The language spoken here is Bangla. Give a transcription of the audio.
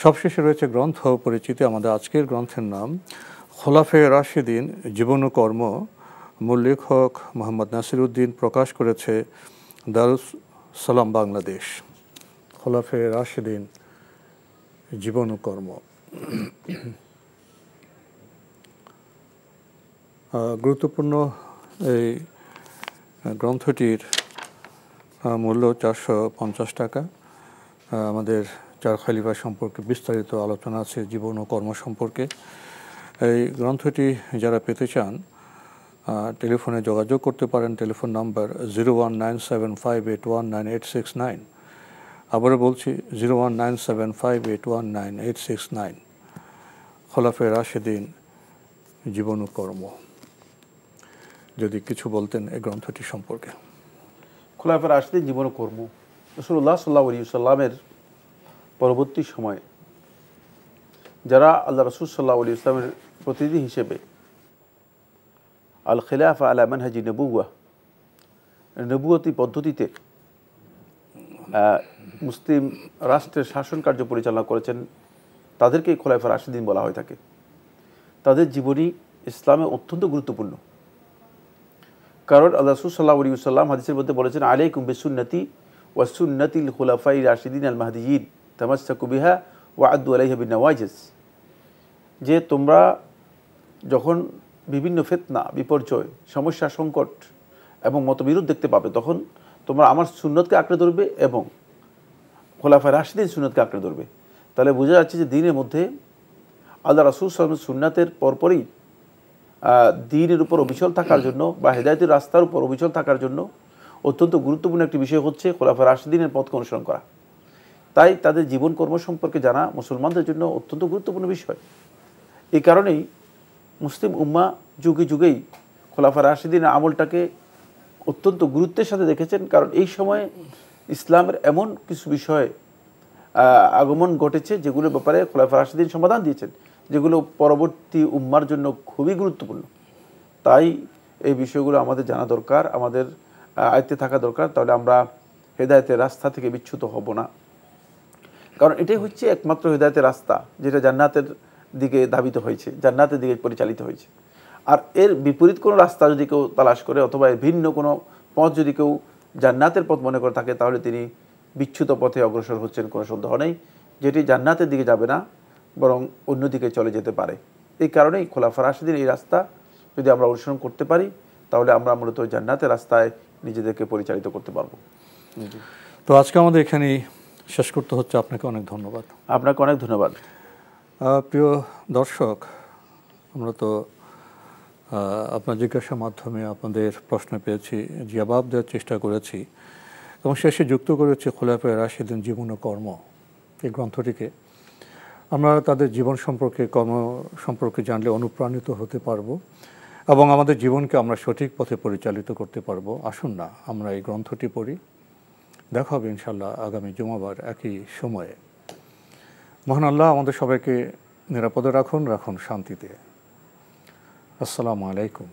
সবশেষে রয়েছে গ্রন্থ পরিচিতি। আমাদের আজকের গ্রন্থের নাম খোলাফায়ে রাশিদিন জীবন ও কর্ম। মূল লেখক মোহাম্মদ নাসিরউদ্দিন, প্রকাশ করেছে দারুস সালাম বাংলাদেশ। খোলাফায়ে রাশিদিন জীবন ও কর্ম। গুরুত্বপূর্ণ এই গ্রন্থটির মূল্য 450 টাকা। আমাদের চার খলিফা সম্পর্কে বিস্তারিত আলোচনা আছে, জীবন ও কর্ম সম্পর্কে। এই গ্রন্থটি যারা পেতে চান টেলিফোনে যোগাযোগ করতে পারেন। Telephone number 019758198869। আবারও বলছি 019758198869। খোলাফায়ে রাশিদিন জীবন ও কর্ম। যদি কিছু বলতেন এই গ্রন্থটি সম্পর্কে। খোলাফায়ে রাশিদিন জীবন ও কর্ম রাসূলুল্লাহ সাল্লাল্লাহু আলাইহি ওয়াসাল্লামের পরবর্তী সময়ে যারা আল্লাহ রাসূল সাল্লাল্লাহু আলাইহি ওয়াসাল্লামের প্রতিনিধি হিসেবে আল খিলাফা আলা মানহাজি নবুয়তি পদ্ধতিতে মুসলিম রাষ্ট্রের শাসন কার্য পরিচালনা করেছেন, তাদেরকেই খোলাফায়ে রাশিদিন বলা হয়ে থাকে। তাদের জীবনী ইসলামে অত্যন্ত গুরুত্বপূর্ণ, কারণ আল্লাহ রাসূল সাল্লাল্লাহু আলাইহি ওয়াসাল্লাম হাদিসের মধ্যে বলেছেন, আলাইকুম বিসুন্নতি ওয়া সুন্নাতিল খুলাফায়ে রাশিদিন আল মাহদিয়িন তামাসসাকু বিহা ওয়া আদ্দু আলাইহা বিন-নওয়াজিজ, যে তোমরা যখন বিভিন্ন ফিতনা, বিপর্যয়, সমস্যা, সংকট এবং মতবিরোধ দেখতে পাবে, তখন তোমরা আমার সুন্নতকে আঁকড়ে ধরবে এবং খোলাফায়ে রাশিদিন সুন্নতকে আঁকড়ে ধরবে। তাহলে বোঝা যাচ্ছে যে দিনের মধ্যে আল্লাহ রাসূল সাল্লাল্লাহু আলাইহি ওয়াসাল্লামের সুন্নাতের পরপরই দ্বীনের উপর অবিচল থাকার জন্য বা হেদায়েতের রাস্তার উপর অবিচল থাকার জন্য অত্যন্ত গুরুত্বপূর্ণ একটি বিষয় হচ্ছে খোলাফায়ে রাশিদিনের পথকে অনুসরণ করা। তাই তাদের জীবন কর্ম সম্পর্কে জানা মুসলমানদের জন্য অত্যন্ত গুরুত্বপূর্ণ বিষয়। এই কারণেই মুসলিম উম্মাহ যুগে যুগেই খোলাফায়ে রাশিদিনের আমলটাকে অত্যন্ত গুরুত্বের সাথে দেখেছেন, কারণ এই সময়ে ইসলামের এমন কিছু বিষয়ে আগমন ঘটেছে যেগুলোর ব্যাপারে খোলাফায়ে রাশিদিন সমাধান দিয়েছেন, যেগুলো পরবর্তী উম্মার জন্য খুবই গুরুত্বপূর্ণ। তাই এই বিষয়গুলো আমাদের জানা দরকার, আমাদের আয়ত্তে থাকা দরকার। তাহলে আমরা হেদায়েতের রাস্তা থেকে বিচ্যুত হব না, কারণ এটাই হচ্ছে একমাত্র হেদায়েতের রাস্তা যেটা জান্নাতের দিকে ধাবিত হয়েছে, জান্নাতের দিকে পরিচালিত হয়েছে। আর এর বিপরীত কোনো রাস্তা যদি কেউ তালাশ করে অথবা এর ভিন্ন কোনো পথ যদি কেউ জান্নাতের পথ মনে করে থাকে, তাহলে তিনি বিচ্যুত পথে অগ্রসর হচ্ছেন, কোনো সন্দেহ নেই। যেটি জান্নাতের দিকে যাবে না, বরং অন্যদিকে চলে যেতে পারে। এই কারণেই খোলাফায়ে রাশিদিন এই রাস্তা যদি আমরা অনুসরণ করতে পারি, তাহলে আমরা মূলত জান্নাতের রাস্তায় নিজেদেরকে পরিচালিত করতে পারবো। তো আজকে আমাদের এখানেই শেষ করতে হচ্ছে। আপনাকে অনেক ধন্যবাদ। আপনাকে অনেক ধন্যবাদ। প্রিয় দর্শক, আমরা তো আপনার জিজ্ঞাসার মাধ্যমে আপনাদের প্রশ্ন পেয়েছি, জবাব দেওয়ার চেষ্টা করেছি এবং শেষে যুক্ত করেছি খোলাফায়ে রাশিদিন জীবন ও কর্ম এই গ্রন্থটিকে। আমরা তাদের জীবন সম্পর্কে, কর্ম সম্পর্কে জানলে অনুপ্রাণিত হতে পারবো এবং আমাদের জীবনকে আমরা সঠিক পথে পরিচালিত করতে পারবো। আসুন না আমরা এই গ্রন্থটি পড়ি। দেখা হবে ইনশাআল্লাহ আগামী জুমাবার একই সময়ে। মহান আল্লাহ আমাদের সবাইকে নিরাপদে রাখুন শান্তিতে। আসসালামু আলাইকুম।